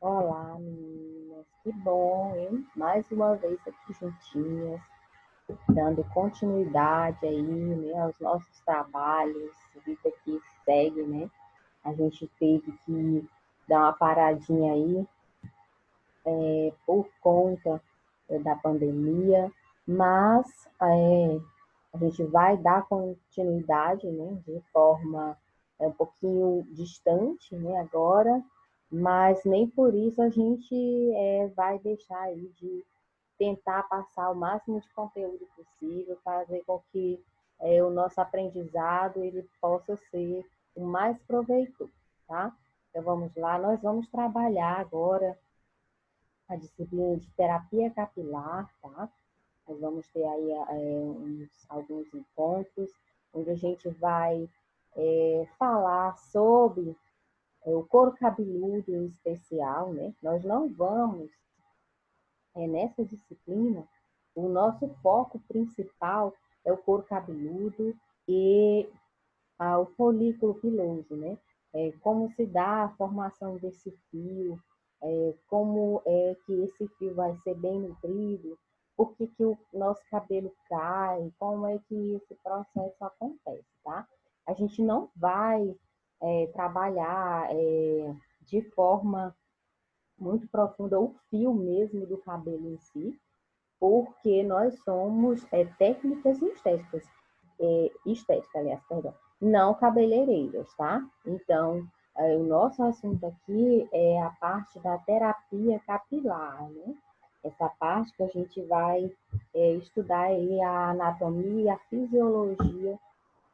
Olá, meninas, que bom, hein? Mais uma vez aqui juntinhas, dando continuidade aí, né, aos nossos trabalhos, vida que segue, né? A gente teve que dar uma paradinha aí por conta da pandemia, mas a gente vai dar continuidade, né, de forma um pouquinho distante, né, agora, mas nem por isso a gente vai deixar aí de tentar passar o máximo de conteúdo possível, fazer com que o nosso aprendizado ele possa ser o mais proveitoso, tá? Então vamos lá, nós vamos trabalhar agora a disciplina de terapia capilar, tá? Nós vamos ter aí alguns encontros onde a gente vai falar sobre o couro cabeludo em especial, né? Nós não vamos, nessa disciplina, o nosso foco principal é o couro cabeludo e o folículo piloso, né? Como se dá a formação desse fio, como é que esse fio vai ser bem nutrido, por que, que o nosso cabelo cai, como é que esse processo acontece, tá? A gente não vai trabalhar de forma muito profunda o fio mesmo do cabelo em si, porque nós somos técnicas estéticas, aliás, perdão, não cabeleireiras, tá? Então, o nosso assunto aqui é a parte da terapia capilar, né? Essa parte que a gente vai estudar aí a anatomia e a fisiologia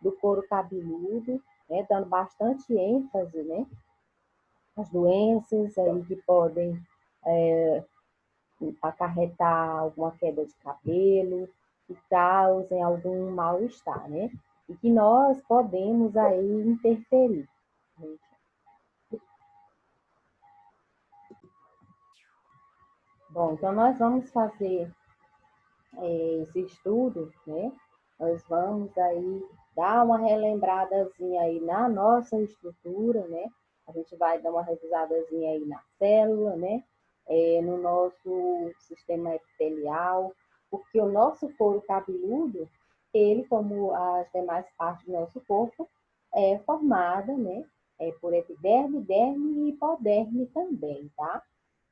do couro cabeludo, né? Dando bastante ênfase, né? As doenças aí que podem acarretar alguma queda de cabelo, que causem algum mal-estar, né? E que nós podemos aí interferir. Bom, então nós vamos fazer esse estudo, né? Nós vamos aí dar uma relembradazinha aí na nossa estrutura, né? A gente vai dar uma revisadazinha aí na célula, né? No nosso sistema epitelial, porque o nosso couro cabeludo, ele, como as demais partes do nosso corpo, é formada, né? Por epiderme, derme e hipoderme também, tá?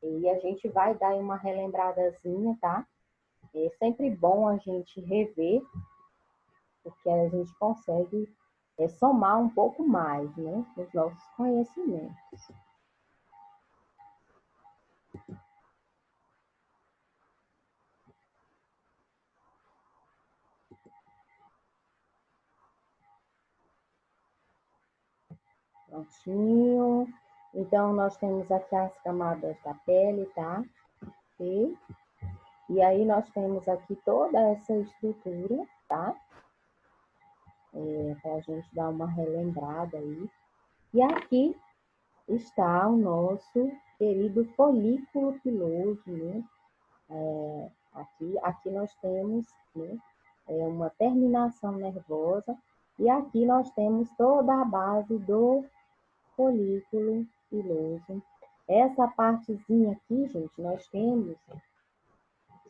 E a gente vai dar uma relembradazinha, tá? É sempre bom a gente rever, porque a gente consegue somar um pouco mais, né, nos nossos conhecimentos. Prontinho. Então, nós temos aqui as camadas da pele, tá? E aí nós temos aqui toda essa estrutura, tá? Para a gente dar uma relembrada aí. E aqui está o nosso querido folículo piloso, né? Aqui nós temos, né, uma terminação nervosa e aqui nós temos toda a base do folículo piloso. Essa partezinha aqui, gente, nós temos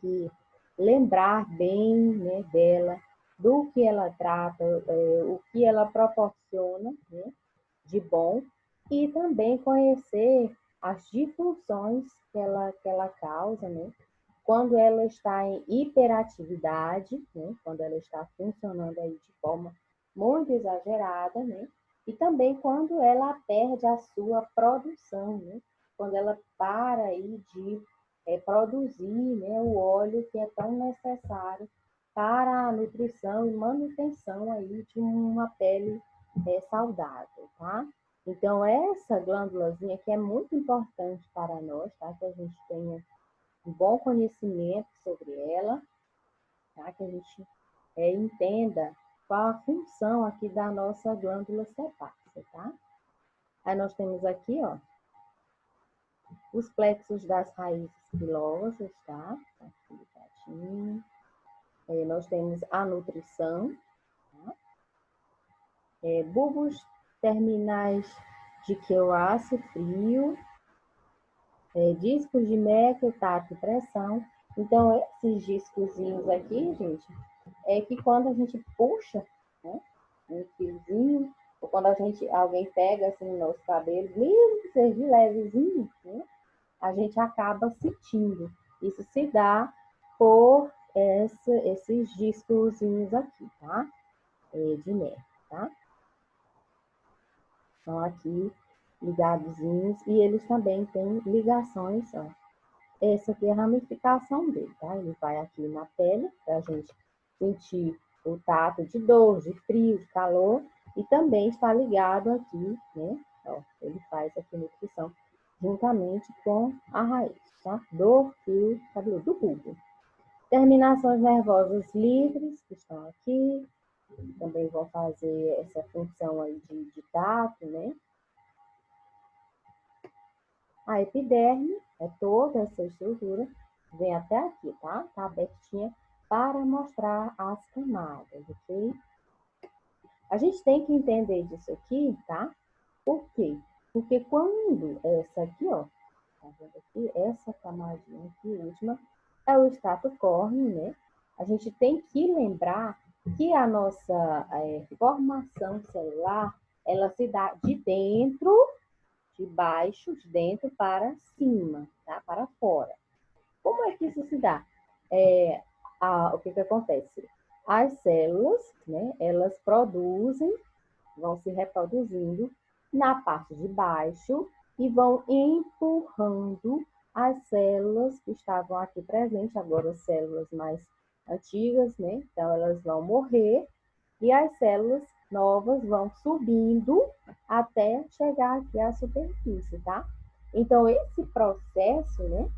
que lembrar bem, né, dela, do que ela trata, o que ela proporciona, né, de bom, e também conhecer as disfunções que ela causa, né, quando ela está em hiperatividade, né, quando ela está funcionando aí de forma muito exagerada, né, e também quando ela perde a sua produção, né, quando ela para aí de produzir, né, o óleo que é tão necessário para a nutrição e manutenção aí de uma pele saudável, tá? Então, essa glândulazinha que é muito importante para nós, tá? Que a gente tenha um bom conhecimento sobre ela, tá? Que a gente entenda qual a função aqui da nossa glândula sebácea, tá? Aí nós temos aqui, ó, os plexos das raízes pilosas, tá? Aqui, patinho. Nós temos a nutrição, tá? Bulbos terminais de Kioase frio, discos de Meckel, tato e pressão. Então, esses discozinhos aqui, gente, é que quando a gente puxa, né, um fiozinho, ou quando alguém pega assim no nosso cabelo, mesmo que seja levezinho, né, a gente acaba sentindo. Isso se dá por esses discozinhos aqui, tá? De Meckel, tá? Estão aqui ligadozinhos e eles também têm ligações, ó. Essa aqui é a ramificação dele, tá? Ele vai aqui na pele para a gente sentir o tato de dor, de frio, de calor e também está ligado aqui, né? Ó, ele faz aqui nutrição juntamente com a raiz, tá? Dor, frio, cabelo do bulbo. Terminações nervosas livres que estão aqui, também vão fazer essa função aí de tato, né? A epiderme é toda essa estrutura, vem até aqui, tá? Tá abertinha para mostrar as camadas, ok? A gente tem que entender disso aqui, tá? Por quê? Porque quando essa aqui, ó, tá vendo aqui? Essa camadinha aqui, última, é o estrato córneo, né? A gente tem que lembrar que a nossa formação celular, ela se dá de dentro de baixo, de dentro para cima, tá? Para fora. Como é que isso se dá? O que acontece? As células, né, elas produzem, vão se reproduzindo na parte de baixo e vão empurrando as células que estavam aqui presentes, agora as células mais antigas, né? Então, elas vão morrer e as células novas vão subindo até chegar aqui à superfície, tá? Então, esse processo, né,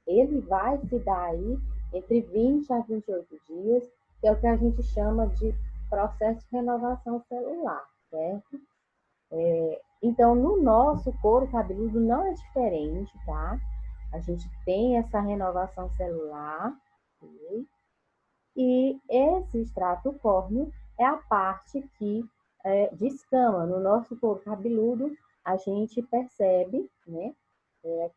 ele vai se dar aí entre 20 a 28 dias, que é o que a gente chama de processo de renovação celular, certo? Então, no nosso couro cabeludo não é diferente, tá? A gente tem essa renovação celular, ok? E esse extrato córneo é a parte que descama. No nosso couro cabeludo, a gente percebe, né,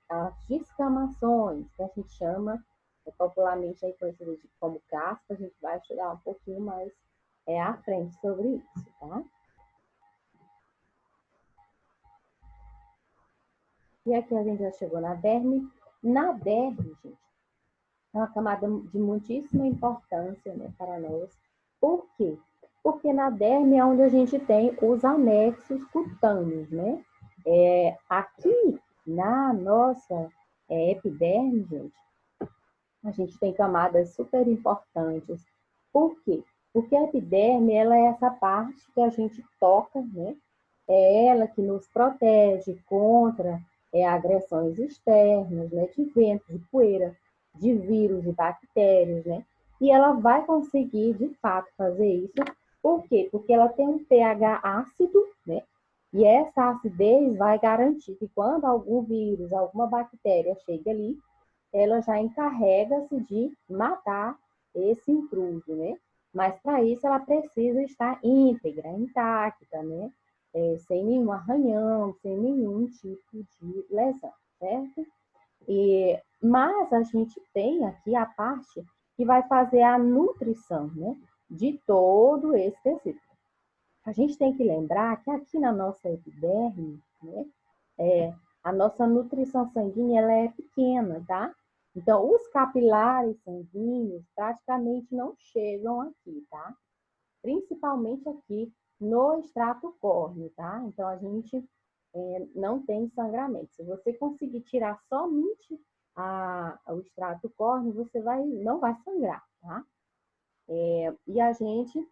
as descamações, que a gente chama popularmente aí conhecida como caspa. A gente vai estudar um pouquinho mais à frente sobre isso, tá? E aqui a gente já chegou na derme. Na derme, gente, é uma camada de muitíssima importância, né, para nós. Por quê? Porque na derme é onde a gente tem os anexos cutâneos, né? Aqui na nossa epiderme, gente, a gente tem camadas super importantes. Por quê? Porque a epiderme, ela é essa parte que a gente toca, né? É ela que nos protege contra agressões externas, né? De vento, de poeira, de vírus, de bactérias, né? E ela vai conseguir, de fato, fazer isso. Por quê? Porque ela tem um pH ácido, né? E essa acidez vai garantir que quando algum vírus, alguma bactéria chega ali, ela já encarrega-se de matar esse intruso, né? Mas para isso ela precisa estar íntegra, intacta, né? Sem nenhum arranhão, sem nenhum tipo de lesão, certo? Mas a gente tem aqui a parte que vai fazer a nutrição, né? De todo esse tecido. A gente tem que lembrar que aqui na nossa epiderme, né? A nossa nutrição sanguínea ela é pequena, tá? Então, os capilares sanguíneos praticamente não chegam aqui, tá? Principalmente aqui no extrato córneo, tá? Então, a gente não tem sangramento. Se você conseguir tirar somente o extrato córneo, você não vai sangrar, tá? E a gente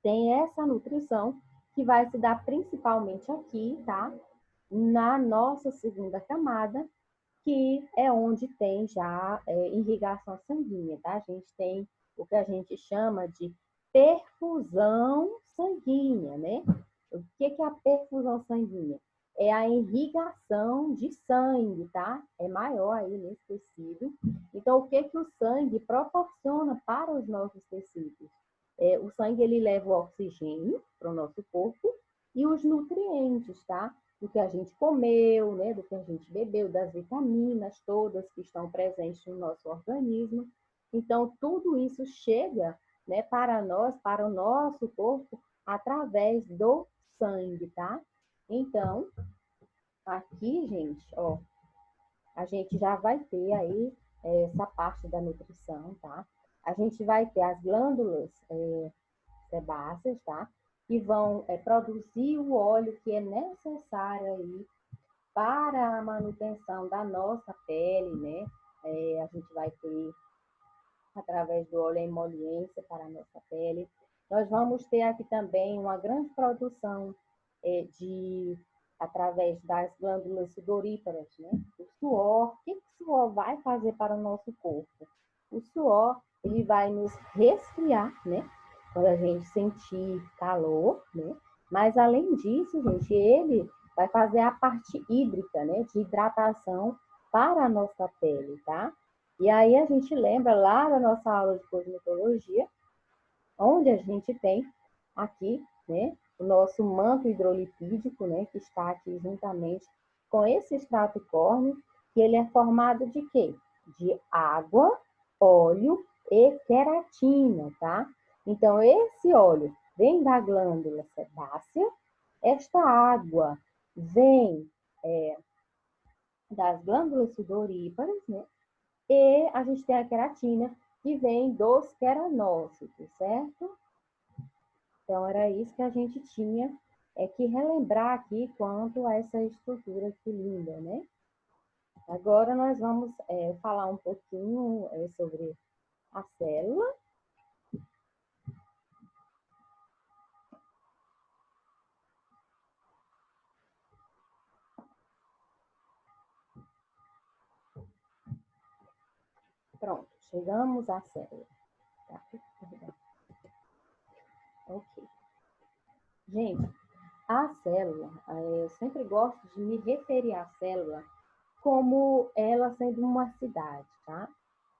tem essa nutrição que vai se dar principalmente aqui, tá? Na nossa segunda camada, que é onde tem já irrigação sanguínea, tá? A gente tem o que a gente chama de perfusão sanguínea, né? O que é a perfusão sanguínea? É a irrigação de sangue, tá? É maior aí nesse tecido. Então, o que o sangue proporciona para os nossos tecidos? O sangue, ele leva o oxigênio para o nosso corpo e os nutrientes, tá? do que a gente comeu, né, do que a gente bebeu, das vitaminas todas que estão presentes no nosso organismo. Então, tudo isso chega, né, para nós, para o nosso corpo, através do sangue, tá? Então, aqui, gente, ó, a gente já vai ter aí essa parte da nutrição, tá? A gente vai ter as glândulas sebáceas, tá? Que vão produzir o óleo que é necessário aí para a manutenção da nossa pele, né? A gente vai ter através do óleo emoliência para a nossa pele. Nós vamos ter aqui também uma grande produção através das glândulas sudoríparas, né? O suor, o que o suor vai fazer para o nosso corpo? O suor, ele vai nos resfriar, né? Quando a gente sentir calor, né? Mas além disso, gente, ele vai fazer a parte hídrica, né? De hidratação para a nossa pele, tá? E aí a gente lembra lá da nossa aula de cosmetologia, onde a gente tem aqui, né, o nosso manto hidrolipídico, né, que está aqui juntamente com esse extrato córneo, que ele é formado de quê? De água, óleo e queratina, tá? Então, esse óleo vem da glândula sebácea, esta água vem das glândulas sudoríparas, né? E a gente tem a queratina, que vem dos queranócitos, certo? Então, era isso que a gente tinha que relembrar aqui quanto a essa estrutura aqui linda, né? Agora nós vamos falar um pouquinho sobre a célula. Pronto, chegamos à célula. Tá? Ok. Gente, a célula, eu sempre gosto de me referir à célula como ela sendo uma cidade, tá?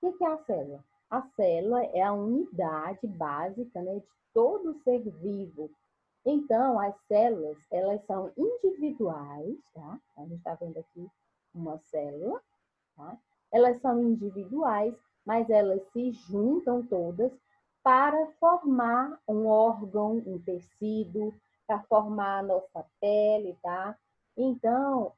O que é a célula? A célula é a unidade básica, né, de todo ser vivo. Então, as células, elas são individuais, tá? A gente está vendo aqui uma célula, tá? Elas são individuais, mas elas se juntam todas para formar um órgão, um tecido, para formar a nossa pele, tá? Então,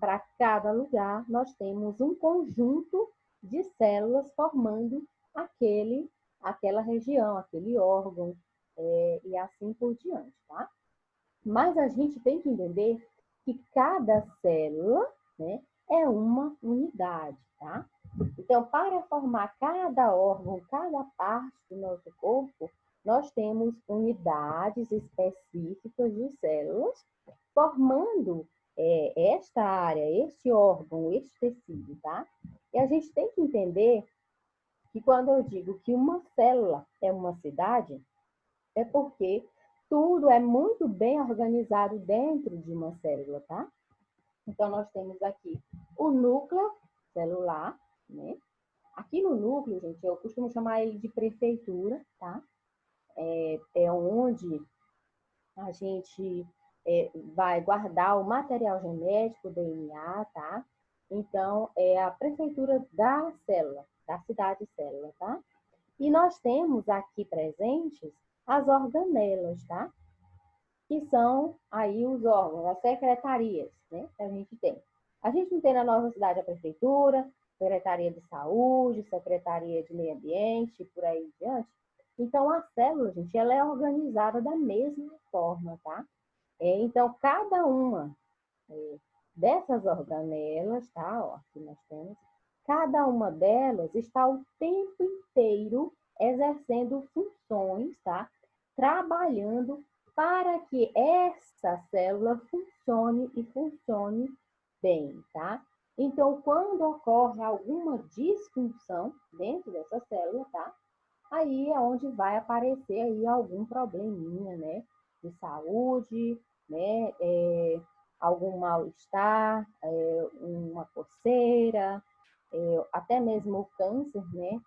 para cada lugar, nós temos um conjunto de células formando aquela região, aquele órgão, e assim por diante, tá? Mas a gente tem que entender que cada célula, né, é uma unidade, tá? Então, para formar cada órgão, cada parte do nosso corpo, nós temos unidades específicas de células formando esta área, este órgão, este tecido, tá? E a gente tem que entender que quando eu digo que uma célula é uma cidade, é porque tudo é muito bem organizado dentro de uma célula, tá? Então, nós temos aqui o núcleo celular, né? Aqui no núcleo, gente, eu costumo chamar ele de prefeitura, tá? É onde a gente vai guardar o material genético, o DNA, tá? Então, é a prefeitura da célula, da cidade célula, tá? E nós temos aqui presentes as organelas, tá? Que são aí os órgãos, as secretarias, né, que a gente tem. A gente não tem na nossa cidade a prefeitura, secretaria de saúde, secretaria de meio ambiente, por aí diante. Então, a célula, gente, ela é organizada da mesma forma, tá? Então, cada uma dessas organelas, tá? Ó, aqui nós temos, cada uma delas está o tempo inteiro exercendo funções, tá? Trabalhando para que essa célula funcione e funcione bem, tá? Então, quando ocorre alguma disfunção dentro dessa célula, tá? Aí é onde vai aparecer aí algum probleminha, né? De saúde, né? Algum mal-estar, uma coceira, até mesmo o câncer, né?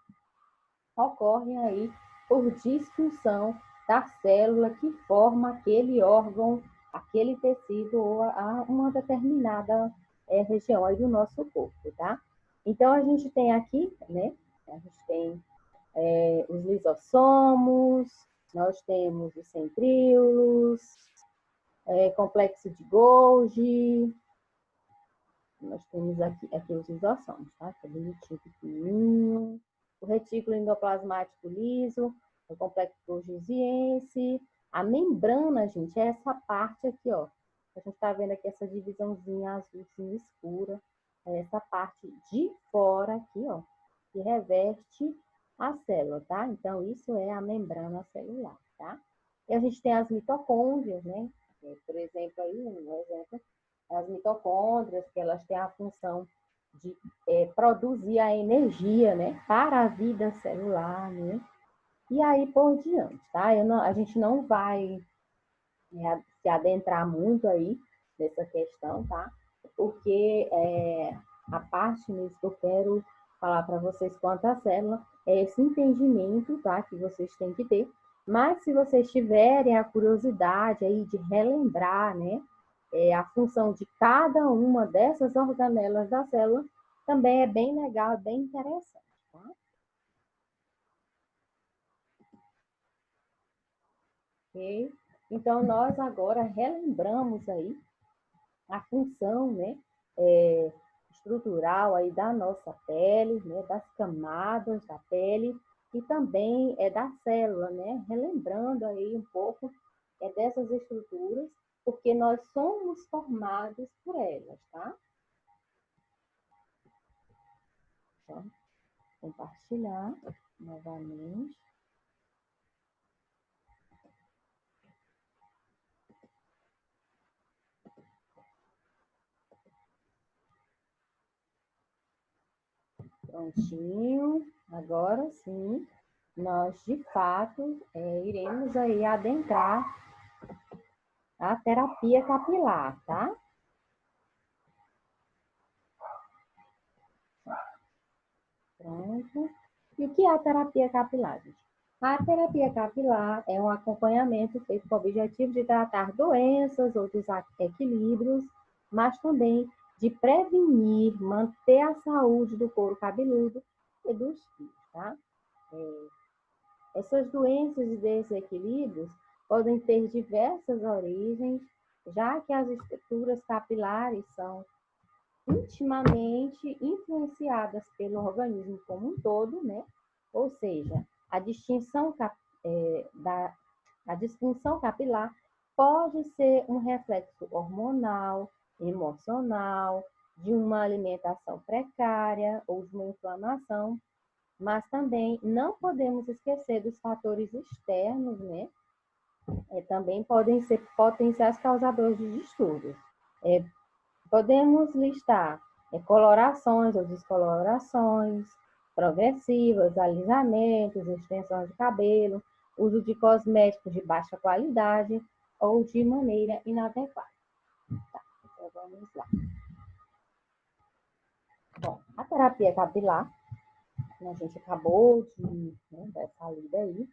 Ocorrem aí por disfunção da célula que forma aquele órgão aquele tecido ou a uma determinada região aí do nosso corpo, tá? Então, a gente tem aqui, né? A gente tem os lisossomos, nós temos os centríolos, complexo de Golgi, nós temos aqui os lisossomos, tá? Que é bonitinho, pequenininho. O retículo endoplasmático liso, o complexo golgiziense. A membrana, gente, é essa parte aqui, ó. A gente tá vendo aqui essa divisãozinha azulzinha escura. É essa parte de fora aqui, ó, que reveste a célula, tá? Então, isso é a membrana celular, tá? E a gente tem as mitocôndrias, né? Por exemplo, aí, um exemplo, as mitocôndrias, que elas têm a função de produzir a energia, né, para a vida celular, né, e aí por diante, tá? A gente não vai se adentrar muito aí nessa questão, tá? Porque a parte mesmo que eu quero falar para vocês quanto à célula é esse entendimento, tá? Que vocês têm que ter. Mas se vocês tiverem a curiosidade aí de relembrar, né? A função de cada uma dessas organelas da célula, também é bem legal, é bem interessante, tá? Ok? Então, nós agora relembramos aí a função, né, é, estrutural aí da nossa pele, né, das camadas da pele e também da célula, né, relembrando aí um pouco dessas estruturas, porque nós somos formados por elas, tá? Então, compartilhar novamente. Prontinho. Agora sim, nós de fato iremos aí adentrar a terapia capilar, tá? Pronto. E o que é a terapia capilar, gente? A terapia capilar é um acompanhamento feito com o objetivo de tratar doenças ou desequilíbrios, mas também de prevenir, manter a saúde do couro cabeludo e dos fios, tá? Essas doenças e desequilíbrios podem ter diversas origens, já que as estruturas capilares são intimamente influenciadas pelo organismo como um todo, né? Ou seja, a distinção a disfunção capilar pode ser um reflexo hormonal, emocional, de uma alimentação precária ou de uma inflamação, mas também não podemos esquecer dos fatores externos, né? Também podem ser potenciais causadores de distúrbios. Podemos listar colorações ou descolorações progressivas, alisamentos, extensões de cabelo, uso de cosméticos de baixa qualidade ou de maneira inadequada. Tá, então vamos lá. Bom, a terapia capilar, a gente acabou de dessa lida aí,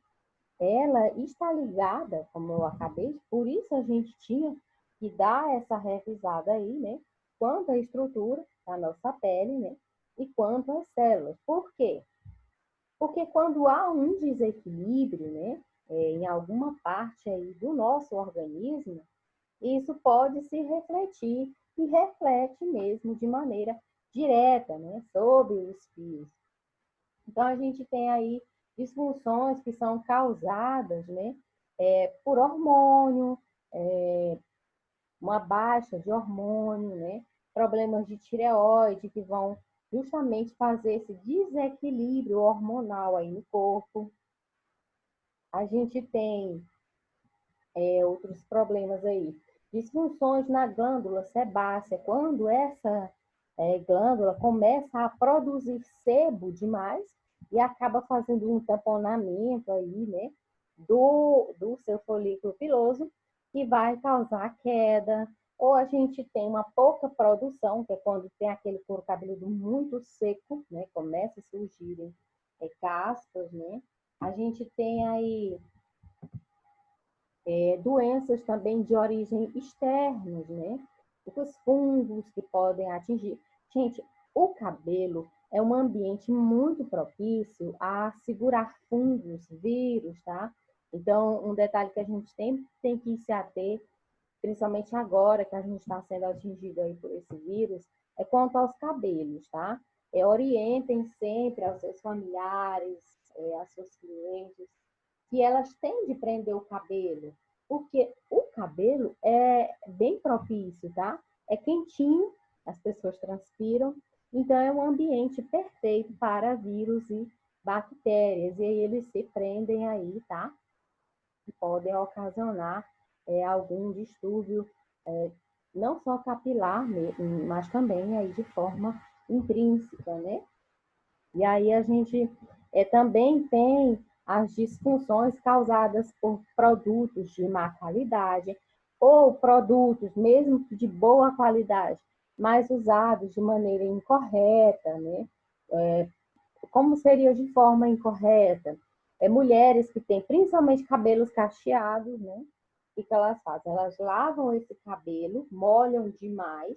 ela está ligada, como eu acabei, por isso a gente tinha que dar essa revisada aí, né? Quanto à estrutura da nossa pele, né? E quanto às células. Por quê? Porque quando há um desequilíbrio, né? Em alguma parte aí do nosso organismo, isso pode se refletir e reflete mesmo de maneira direta, né? Sobre os fios. Então, a gente tem aí disfunções que são causadas, né, por hormônio, uma baixa de hormônio, né, problemas de tireoide que vão justamente fazer esse desequilíbrio hormonal aí no corpo. A gente tem outros problemas aí, disfunções na glândula sebácea, quando essa glândula começa a produzir sebo demais e acaba fazendo um tamponamento aí, né, do seu folículo piloso e vai causar queda. Ou a gente tem uma pouca produção, que é quando tem aquele couro cabeludo muito seco, né, começa a surgirem cascas, né. A gente tem aí Doenças também de origem externas, né? Os fungos que podem atingir. Gente, o cabelo é um ambiente muito propício a segurar fungos, vírus, tá? Então, um detalhe que a gente tem que se ater, principalmente agora que a gente está sendo atingido aí por esse vírus, é quanto aos cabelos, tá? Orientem sempre aos seus familiares, aos seus clientes, que elas têm de prender o cabelo, porque o cabelo é bem propício, tá? É quentinho, as pessoas transpiram, então é um ambiente perfeito para vírus e bactérias, e aí eles se prendem aí, tá? E podem ocasionar algum distúrbio, não só capilar, mas também aí de forma intrínseca, né? E aí a gente também tem as disfunções causadas por produtos de má qualidade ou produtos, mesmo de boa qualidade, mas usados de maneira incorreta, né? Como seria de forma incorreta? Mulheres que têm principalmente cabelos cacheados, né? O que elas fazem? Elas lavam esse cabelo, molham demais,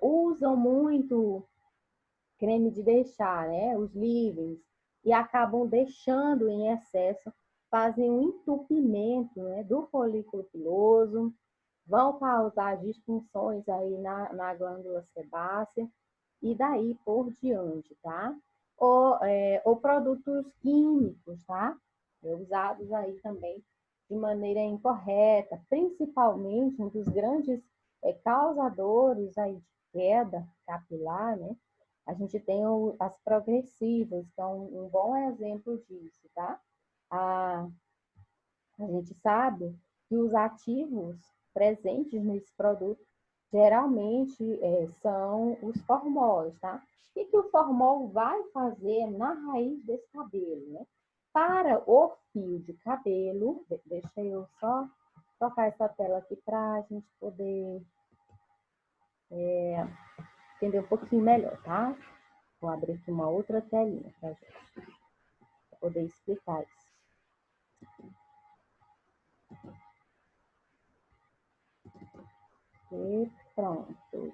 usam muito creme de deixar, né? Os leave-ins, e acabam deixando em excesso, fazem um entupimento, né, do folículo piloso, vão causar disfunções aí na glândula sebácea e daí por diante, tá? Ou produtos químicos, tá? Usados aí também de maneira incorreta, principalmente um dos grandes causadores aí de queda capilar, né? A gente tem as progressivas, que é um bom exemplo disso, tá? A, a gente sabe que os ativos presentes nesse produto geralmente são os formóis, tá? O que o formol vai fazer na raiz desse cabelo, né? Para o fio de cabelo, deixa eu só trocar essa tela aqui para a gente poder entender um pouquinho melhor, tá? Vou abrir aqui uma outra telinha para gente poder explicar isso. E pronto.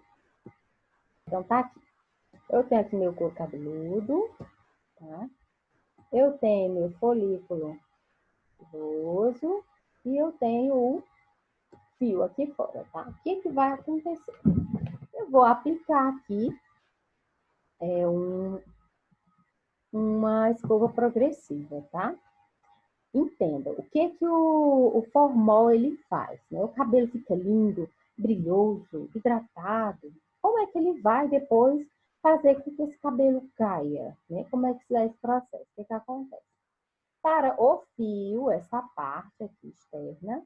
Então tá aqui. Eu tenho aqui meu couro cabeludo, tá? Eu tenho meu folículo piloso e eu tenho o fio aqui fora, tá? O que vai acontecer? Eu vou aplicar aqui uma escova progressiva, tá? Entenda, o que o formol ele faz, né? O cabelo fica lindo, brilhoso, hidratado. Como é que ele vai depois fazer com que esse cabelo caia, né? Como é que se dá esse processo? O que acontece? Para o fio, essa parte aqui externa,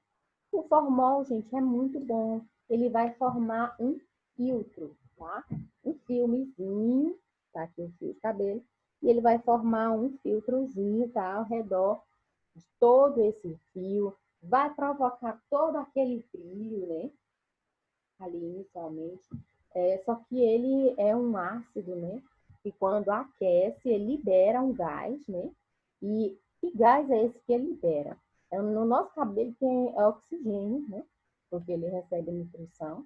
o formol, gente, é muito bom. Ele vai formar um filtro, tá? Um filmezinho, tá aqui o fio de cabelo, e ele vai formar um filtrozinho, tá? Ao redor de todo esse fio, vai provocar todo aquele brilho, né? Ali inicialmente. Só que ele é um ácido, né? E quando aquece, ele libera um gás, né? E que gás é esse que ele libera? No nosso cabelo tem oxigênio, né? Porque ele recebe nutrição.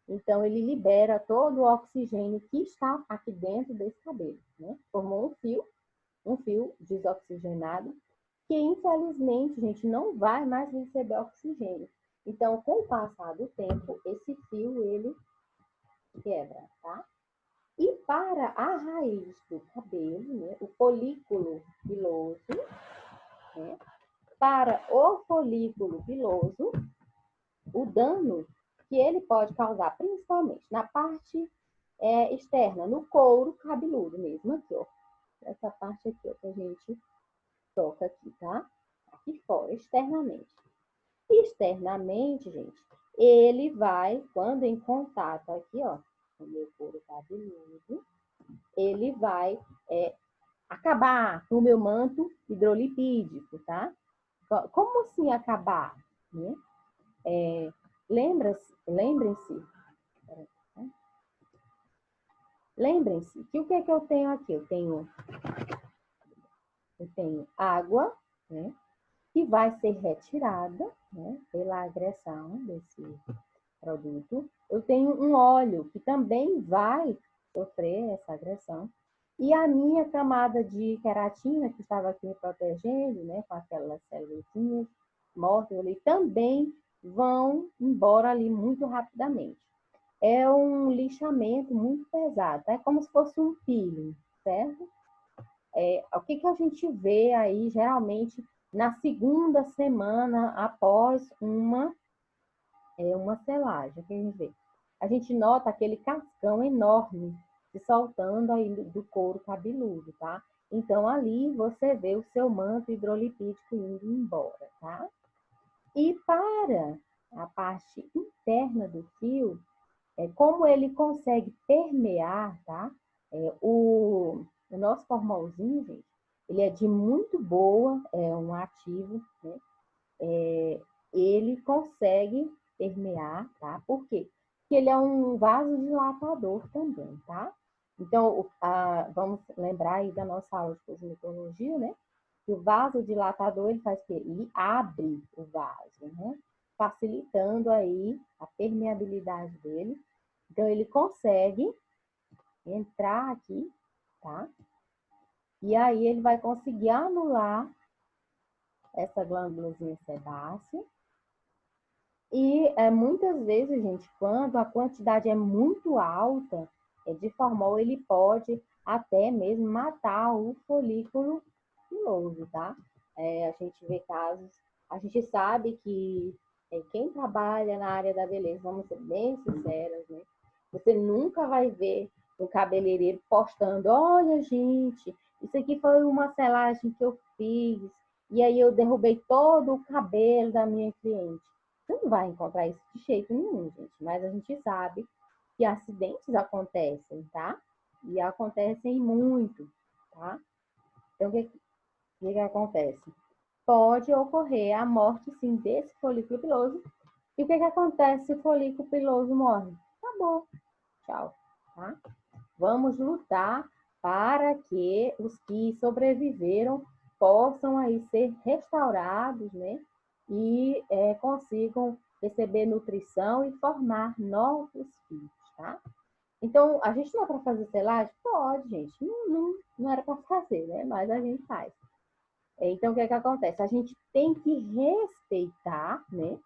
Então, ele libera todo o oxigênio que está aqui dentro desse cabelo, né? Formou um fio desoxigenado, que infelizmente, gente, não vai mais receber oxigênio. Então, com o passar do tempo, esse fio, ele quebra, tá? E para a raiz do cabelo, né, o folículo piloso, né, para o folículo piloso, o dano que ele pode causar, principalmente na parte externa, no couro cabeludo mesmo, aqui, ó. Essa parte aqui, ó, que a gente toca aqui, tá? Aqui fora, externamente. Externamente, gente, ele vai, quando em contato aqui, ó, com o meu couro cabeludo, ele vai acabar com o meu manto hidrolipídico, tá? Como assim acabar? Né? Lembrem-se, lembrem-se que o que é que eu tenho aqui? Eu tenho água, né? que vai ser retirada, né, pela agressão desse produto. Eu tenho um óleo que também vai sofrer essa agressão. E a minha camada de queratina, que estava aqui me protegendo, né, com aquelas células mortas ali, também vão embora ali muito rapidamente. É um lixamento muito pesado, é como se fosse um peeling, certo? O que a gente vê aí, geralmente, na segunda semana após uma selagem, que a gente vê. A gente nota aquele cascão enorme se soltando aí do couro cabeludo, tá? Então, ali você vê o seu manto hidrolipídico indo embora, tá? E para a parte interna do fio, como ele consegue permear, tá? O nosso formolzinho, gente, ele é de muito boa, é um ativo, né? Ele consegue permear, tá? Por quê? Porque ele é um vasodilatador também, tá? Então, vamos lembrar aí da nossa aula de cosmetologia, né? Que o vasodilatador, ele faz o quê? Ele abre o vaso, né? Facilitando aí a permeabilidade dele. Então, ele consegue entrar aqui, tá? E aí, ele vai conseguir anular essa glândulazinha sebácea. E muitas vezes, gente, quando a quantidade é muito alta de formol, ele pode até mesmo matar o folículo piloso, tá? A gente vê casos, a gente sabe que quem trabalha na área da beleza, vamos ser bem sinceras, né? Você nunca vai ver um cabeleireiro postando, olha, gente, isso aqui foi uma selagem que eu fiz, e aí eu derrubei todo o cabelo da minha cliente. Você não vai encontrar isso de jeito nenhum, gente. Mas a gente sabe que acidentes acontecem, tá? E acontecem muito, tá? Então, o que acontece? Pode ocorrer a morte, sim, desse folículo piloso. E o que acontece se o folículo piloso morre? Acabou. Tchau, tá? Vamos lutar para que os que sobreviveram possam aí ser restaurados, né? E consigam receber nutrição e formar novos filhos, tá? Então, a gente não é para fazer selagem? Pode, gente. Não era para fazer, né? Mas a gente faz. Então, o que acontece? A gente tem que respeitar, né?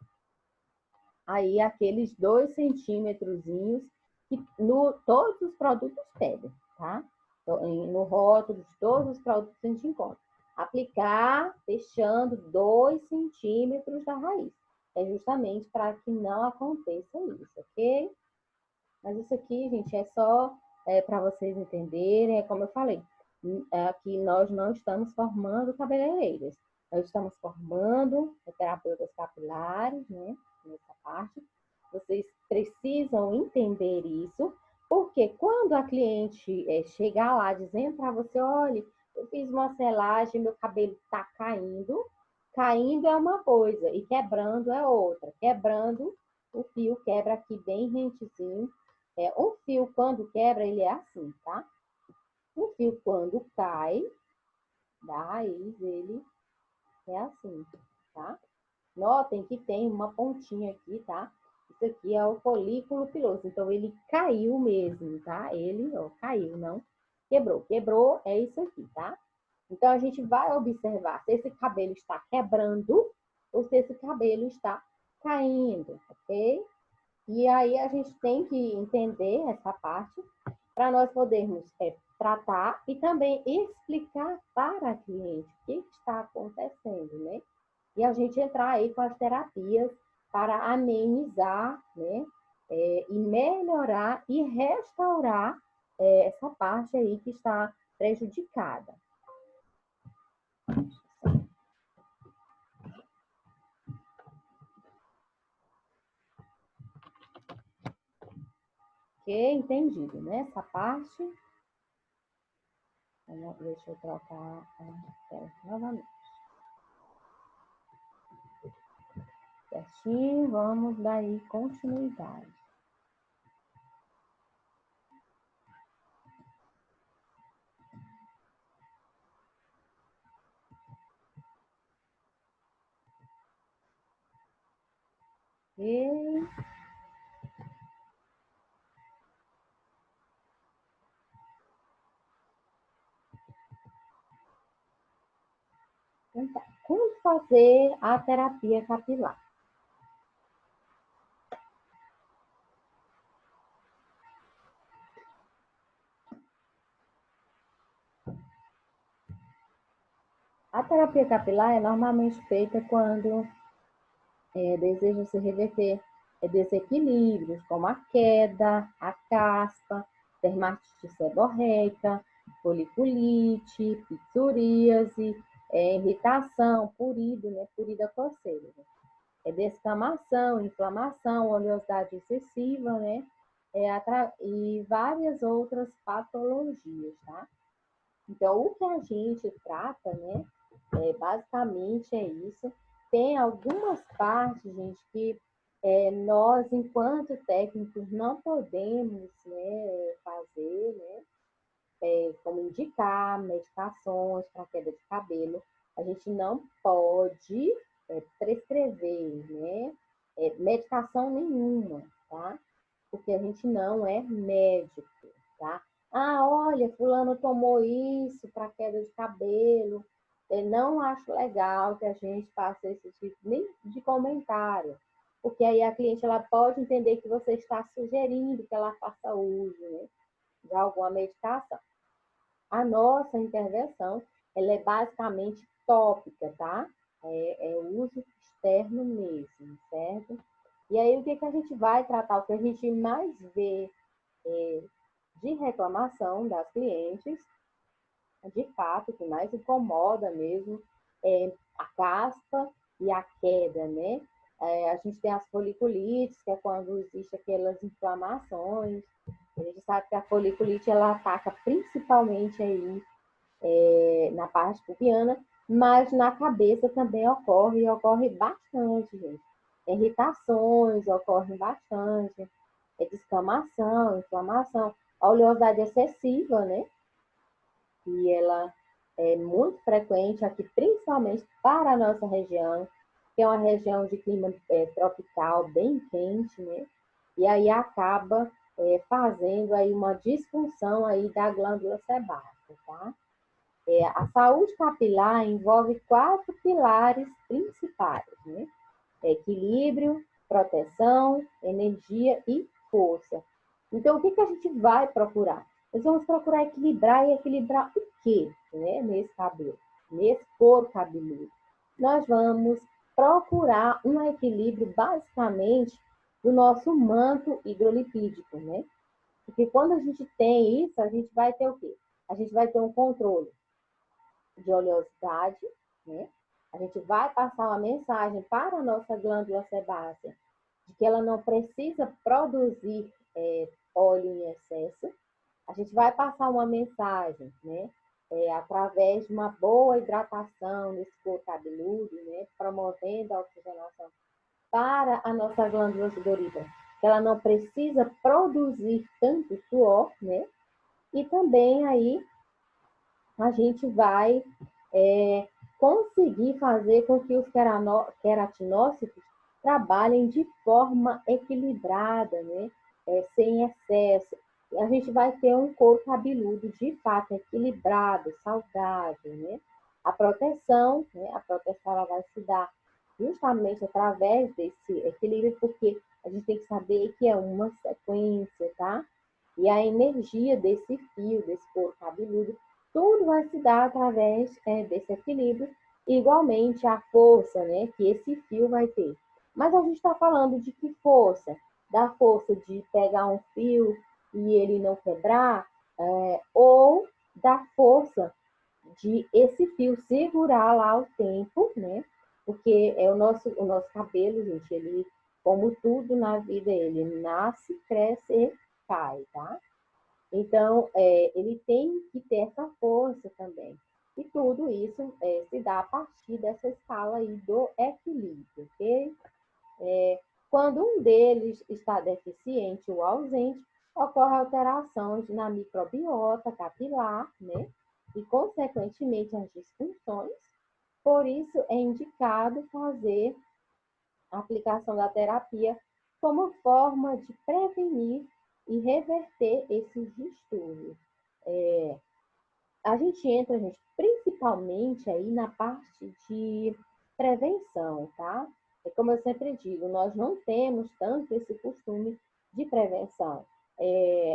Aí aqueles 2 centímetrozinhos que todos os produtos pedem, tá? No rótulo de todos os produtos a gente encontra. Aplicar deixando 2 centímetros da raiz. É justamente para que não aconteça isso, ok? Mas isso aqui, gente, é só para vocês entenderem, é como eu falei, aqui nós não estamos formando cabeleireiras, nós estamos formando terapeutas capilares, né, nessa parte. Vocês precisam entender isso, porque quando a cliente chegar lá dizendo para você, olha, eu fiz uma selagem, meu cabelo está caindo, caindo é uma coisa e quebrando é outra. Quebrando, o fio quebra aqui bem rentezinho. Um fio, quando quebra, ele é assim, tá? O fio, quando cai da raiz, ele é assim, tá? Notem que tem uma pontinha aqui, tá? Isso aqui é o folículo piloso. Então, ele caiu mesmo, tá? Ele, ó, caiu, não quebrou. Quebrou é isso aqui, tá? Então, a gente vai observar se esse cabelo está quebrando ou se esse cabelo está caindo, ok? E aí a gente tem que entender essa parte para nós podermos tratar e também explicar para a cliente o que está acontecendo, né? E a gente entrar aí com as terapias para amenizar, né? E melhorar e restaurar essa parte aí que está prejudicada. Ok, entendido, né? Essa parte. Deixa eu trocar a tela novamente. Certinho, vamos daí continuidade. Então, como fazer a terapia capilar? A terapia capilar é normalmente feita quando deseja-se reverter desequilíbrios, como a queda, a caspa, dermatite seborreica, foliculite, psoríase, irritação, purido, né? Purida coceira. Descamação, inflamação, oleosidade excessiva, né? E várias outras patologias, tá? Então, o que a gente trata, né? Basicamente é isso. Tem algumas partes, gente, que nós, enquanto técnicos, não podemos, né, fazer, né? Como indicar medicações para queda de cabelo. A gente não pode prescrever, né? Medicação nenhuma, tá? Porque a gente não é médico, tá? Ah, olha, fulano tomou isso para queda de cabelo. Eu não acho legal que a gente faça esse tipo nem de comentário, porque aí a cliente ela pode entender que você está sugerindo que ela faça uso, né, de alguma medicação. A nossa intervenção, ela é basicamente tópica, tá? É uso externo mesmo, certo? E aí, o que, que a gente vai tratar? O que a gente mais vê de reclamação das clientes, de fato, o que mais incomoda mesmo é a caspa e a queda, né? A gente tem as foliculites, que é quando existe aquelas inflamações. A gente sabe que a foliculite, ela ataca principalmente aí na parte pubiana, mas na cabeça também ocorre, e ocorre bastante, gente. Irritações ocorrem bastante, descamação, inflamação, a oleosidade excessiva, né? E ela é muito frequente aqui, principalmente para a nossa região, que é uma região de clima tropical, bem quente, né? E aí acaba fazendo aí uma disfunção aí da glândula sebácea, tá? A saúde capilar envolve 4 pilares principais, né? Equilíbrio, proteção, energia e força. Então, o que, que a gente vai procurar? Nós vamos procurar equilibrar e equilibrar o quê, né, nesse cabelo, nesse couro cabeludo? Nós vamos procurar um equilíbrio, basicamente, do nosso manto hidrolipídico, né? Porque quando a gente tem isso, a gente vai ter o quê? A gente vai ter um controle de oleosidade, né? A gente vai passar uma mensagem para a nossa glândula sebácea de que ela não precisa produzir óleo em excesso. A gente vai passar uma mensagem, né? Através de uma boa hidratação nesse couro cabeludo, né? Promovendo a oxigenação para a nossa glândula sudorípara, que ela não precisa produzir tanto suor, né? E também aí a gente vai conseguir fazer com que os queratinócitos trabalhem de forma equilibrada, né? Sem excesso. A gente vai ter um couro cabeludo de fato equilibrado, saudável, né? A proteção ela vai se dar justamente através desse equilíbrio, porque a gente tem que saber que é uma sequência, tá? E a energia desse fio, desse couro cabeludo, tudo vai se dar através desse equilíbrio, igualmente a força, né, que esse fio vai ter. Mas a gente está falando de que força? Da força de pegar um fio e ele não quebrar, ou da força de esse fio segurar lá o tempo, né? Porque o nosso cabelo, gente, ele, como tudo na vida, ele nasce, cresce e cai, tá? Então, ele tem que ter essa força também. E tudo isso se dá a partir dessa escala aí do equilíbrio, ok? Quando um deles está deficiente ou ausente, ocorre alterações na microbiota capilar, né? E, consequentemente, as disfunções. Por isso, é indicado fazer a aplicação da terapia como forma de prevenir e reverter esses distúrbios. A gente entra, gente, principalmente aí na parte de prevenção, tá? É como eu sempre digo, nós não temos tanto esse costume de prevenção.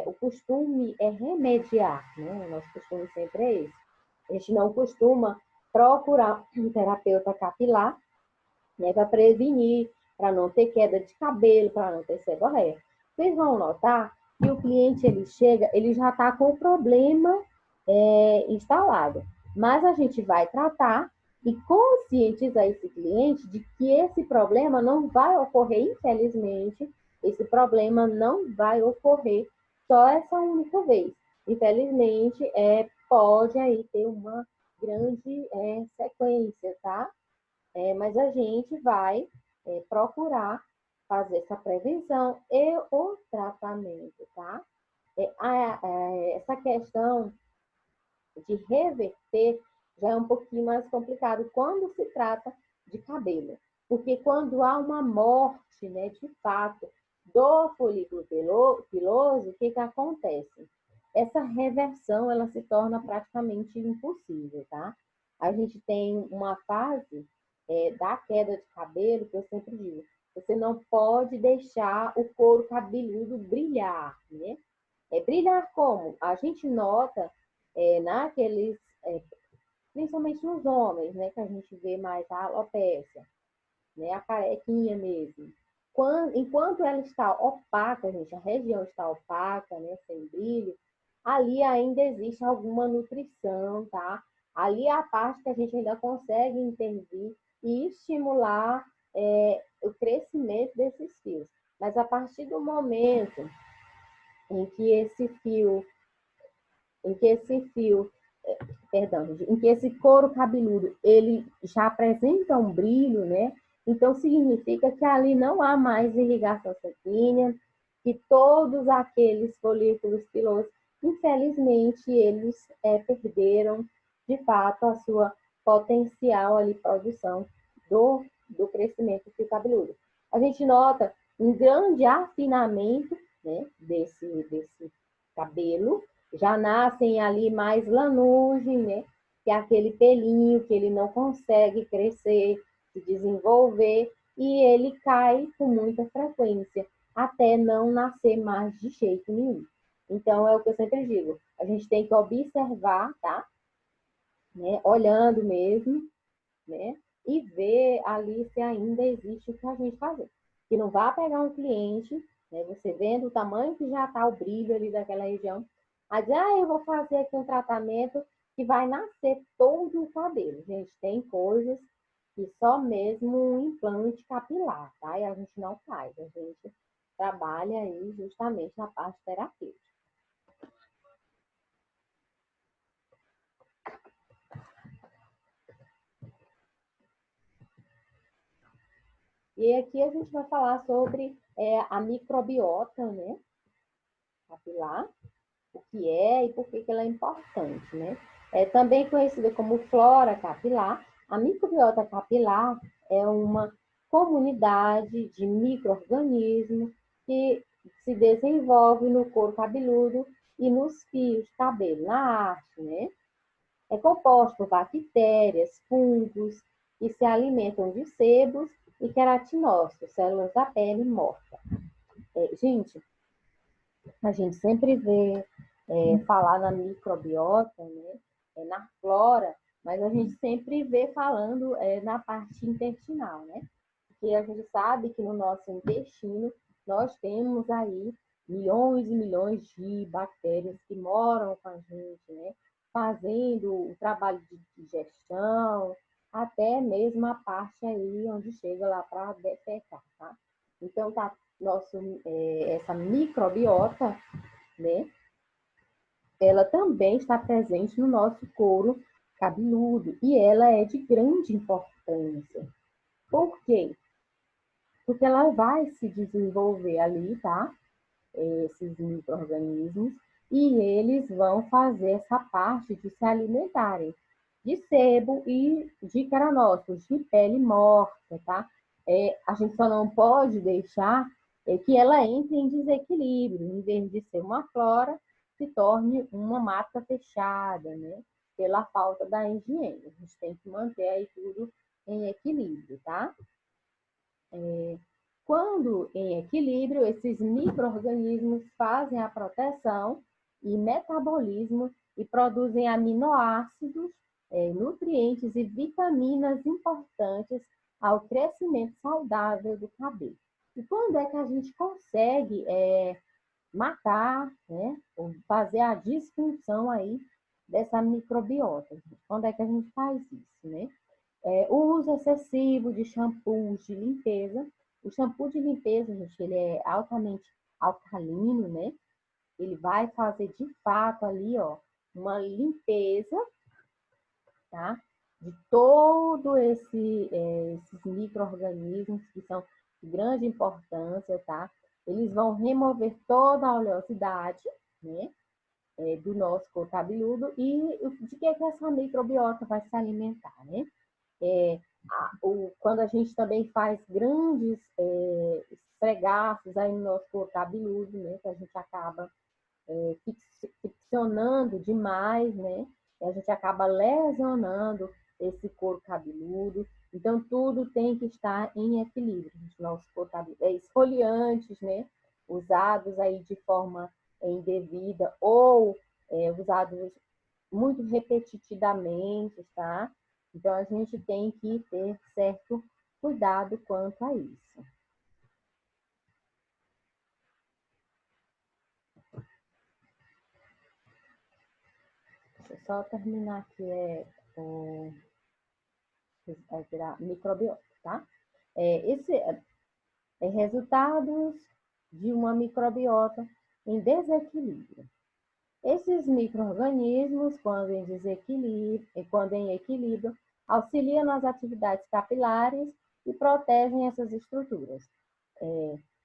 O costume é remediar, né? O nosso costume sempre é esse. A gente não costuma procurar um terapeuta capilar, né, para prevenir, para não ter queda de cabelo, para não ter seborreia. Vocês vão notar que o cliente ele chega, ele já está com o problema instalado, mas a gente vai tratar e conscientizar esse cliente de que esse problema não vai ocorrer, infelizmente, esse problema não vai ocorrer só essa única vez. Infelizmente, pode aí ter uma grande sequência, tá? Mas a gente vai procurar fazer essa prevenção e o tratamento, tá? Essa questão de reverter já é um pouquinho mais complicado quando se trata de cabelo. Porque quando há uma morte, né, de fato, do folículo piloso, o que acontece? Essa reversão, ela se torna praticamente impossível, tá? A gente tem uma fase da queda de cabelo, que eu sempre digo, você não pode deixar o couro cabeludo brilhar, né? Brilhar como? A gente nota naqueles, principalmente nos homens, né, que a gente vê mais a alopécia, né, a carequinha mesmo. Enquanto ela está opaca, gente, a região está opaca, né, sem brilho, ali ainda existe alguma nutrição, tá? Ali é a parte que a gente ainda consegue intervir e estimular o crescimento desses fios. Mas a partir do momento em que esse fio em que esse fio, perdão, em que esse couro cabeludo, ele já apresenta um brilho, né? Então, significa que ali não há mais irrigação sanguínea, que todos aqueles folículos pilosos, infelizmente, eles perderam, de fato, a sua potencial ali, produção do crescimento do fio cabeludo. A gente nota um grande afinamento, né, desse cabelo, já nascem ali mais lanugem, né? Que é aquele pelinho que ele não consegue crescer, se desenvolver, e ele cai com muita frequência, até não nascer mais de jeito nenhum. Então, é o que eu sempre digo, a gente tem que observar, tá? Né? Olhando mesmo, né? E ver ali se ainda existe o que a gente fazer. Que não vá pegar um cliente, né? Você vendo o tamanho que já está o brilho ali daquela região, a dizer, eu vou fazer aqui um tratamento que vai nascer todo o cabelo. Gente, tem coisas que só mesmo um implante capilar, tá? E a gente não faz, a gente trabalha aí justamente na parte terapêutica. E aqui a gente vai falar sobre a microbiota, né, capilar, o que é e por que ela é importante, né? É também conhecida como flora capilar. A microbiota capilar é uma comunidade de micro-organismos que se desenvolve no couro cabeludo e nos fios de cabelo, na haste, né? É composto por bactérias, fungos, que se alimentam de sebos e queratinócitos, células da pele morta. Gente, a gente sempre vê falar na microbiota, né, na flora, mas a gente sempre vê falando na parte intestinal, né? Porque a gente sabe que no nosso intestino nós temos aí milhões e milhões de bactérias que moram com a gente, né? Fazendo o trabalho de digestão, até mesmo a parte aí onde chega lá para defecar, tá? Então, tá, essa microbiota, né? Ela também está presente no nosso couro cabeludo e ela é de grande importância. Por quê? Porque ela vai se desenvolver ali, tá? Esses micro-organismos, e eles vão fazer essa parte de se alimentarem de sebo e de queranócitos, de pele morta, tá? A gente só não pode deixar que ela entre em desequilíbrio, em vez de ser uma flora, se torne uma mata fechada, né? Pela falta da higiene. A gente tem que manter aí tudo em equilíbrio, tá? Quando em equilíbrio, esses micro-organismos fazem a proteção e metabolismo e produzem aminoácidos, nutrientes e vitaminas importantes ao crescimento saudável do cabelo. E quando é que a gente consegue matar, né, ou fazer a disfunção aí dessa microbiota? Quando é que a gente faz isso, né? O uso excessivo de shampoos de limpeza. O shampoo de limpeza, gente, ele é altamente alcalino, né? Ele vai fazer de fato ali, ó, uma limpeza, tá? De todo esses micro-organismos que são de grande importância, tá? Eles vão remover toda a oleosidade, né? Do nosso couro cabeludo e de que essa microbiota vai se alimentar, né? Quando a gente também faz grandes esfregaços aí no nosso couro cabeludo, né? Que a gente acaba ficcionando demais, né? E a gente acaba lesionando esse couro cabeludo. Então, tudo tem que estar em equilíbrio. Nosso couro cabeludo. Esfoliantes, né? Usados aí de forma indevida ou usados muito repetitivamente, tá? Então, a gente tem que ter certo cuidado quanto a isso. Deixa eu só terminar aqui, vai virar microbiota, tá? Esse resultados de uma microbiota em desequilíbrio. Esses micro-organismos, quando em equilíbrio, auxiliam nas atividades capilares e protegem essas estruturas.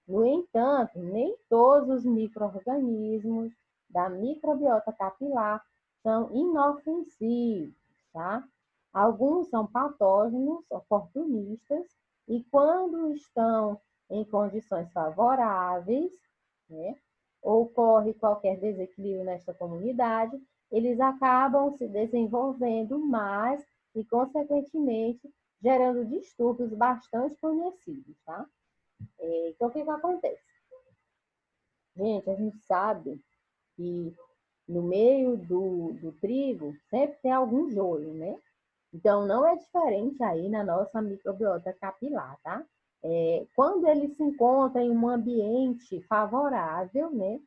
No entanto, nem todos os micro-organismos da microbiota capilar são inofensivos, tá? Alguns são patógenos, oportunistas, e quando estão em condições favoráveis, né, ocorre qualquer desequilíbrio nesta comunidade, eles acabam se desenvolvendo mais e, consequentemente, gerando distúrbios bastante conhecidos, tá? Então, o que acontece? Gente, a gente sabe que no meio do trigo sempre tem algum joio, né? Então, não é diferente aí na nossa microbiota capilar, tá? Quando ele se encontra em um ambiente favorável, né?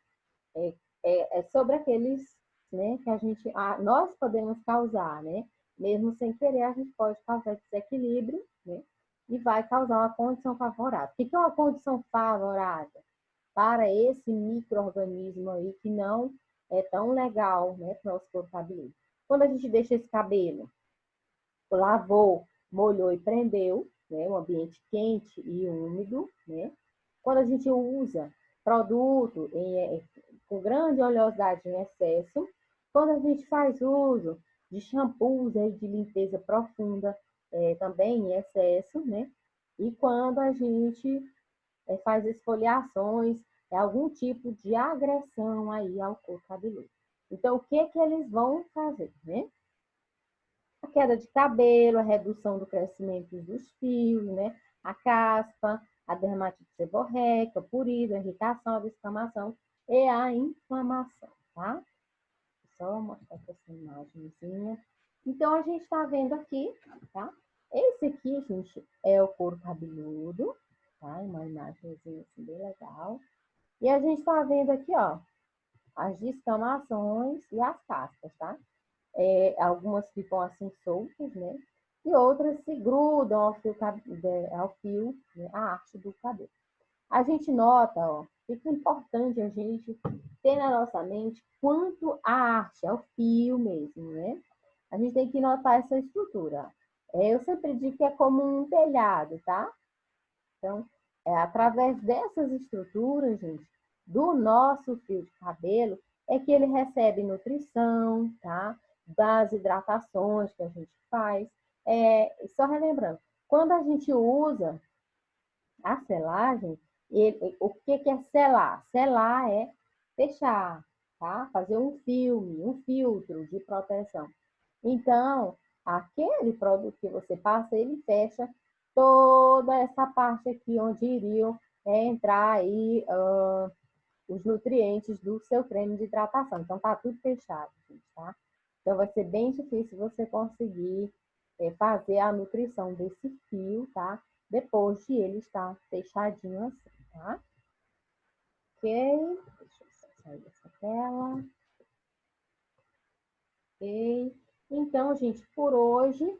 Sobre aqueles, né, que nós podemos causar, né? Mesmo sem querer, a gente pode causar desequilíbrio, né? E vai causar uma condição favorável. O que é uma condição favorável? Para esse micro-organismo aí que não é tão legal, né, para o nosso corpo cabeludo. Quando a gente deixa esse cabelo, lavou, molhou e prendeu, né, um ambiente quente e úmido, né? Quando a gente usa produto com grande oleosidade em excesso, quando a gente faz uso de shampoos aí de limpeza profunda, também em excesso, né? E quando a gente faz esfoliações, algum tipo de agressão aí ao couro cabeludo. Então, o que eles vão fazer, né? A queda de cabelo, a redução do crescimento dos fios, né? A caspa, a dermatite seborreica, purida, a irritação, a descamação e a inflamação, tá? Só mostrar aqui essa imagenzinha. Então, a gente está vendo aqui, tá? Esse aqui, gente, é o couro cabeludo, tá? Uma imagenzinha assim bem legal. E a gente está vendo aqui, ó, as descamações e as cascas, tá? Algumas ficam assim soltas, né? E outras se grudam ao fio, né? A haste do cabelo. A gente nota, ó, fica importante a gente ter na nossa mente quanto a haste, é o fio mesmo, né? A gente tem que notar essa estrutura. Eu sempre digo que é como um telhado, tá? Então, através dessas estruturas, gente, do nosso fio de cabelo, é que ele recebe nutrição, tá? Das hidratações que a gente faz. Só relembrando, quando a gente usa A selagem, o que é selar? Selar é fechar, tá? Fazer um filme, um filtro de proteção. Então, aquele produto que você passa, ele fecha toda essa parte aqui onde iriam entrar aí os nutrientes do seu creme de hidratação. Então, tá tudo fechado, gente, tá? Então, vai ser bem difícil você conseguir fazer a nutrição desse fio, tá? Depois de ele estar fechadinho assim, tá? Ok? Deixa eu só sair dessa tela. Ok? Então, gente, por hoje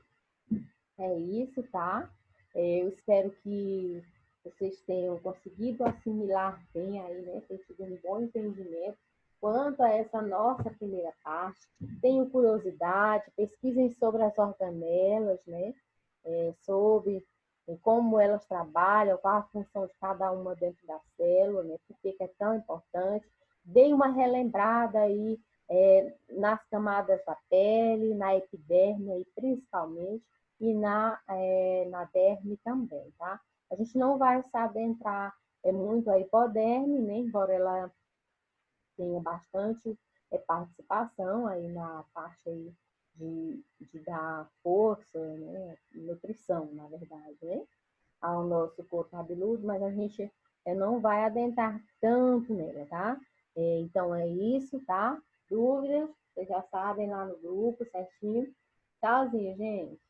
é isso, tá? Eu espero que vocês tenham conseguido assimilar bem aí, né? Tenham tido um bom entendimento quanto a essa nossa primeira parte. Tenham curiosidade, pesquisem sobre as organelas, né? Sobre como elas trabalham, qual a função de cada uma dentro da célula, né? Por que é tão importante. Deem uma relembrada aí nas camadas da pele, na epiderme aí, principalmente, e na derme também, tá? A gente não vai se adentrar muito a hipoderme, né? Embora ela tenha bastante participação aí na parte aí de dar força, né? Nutrição, na verdade, né? Ao nosso couro cabeludo, mas a gente não vai adentrar tanto nela, tá? Então é isso, tá? Dúvidas, vocês já sabem lá no grupo certinho. Tchauzinho, gente.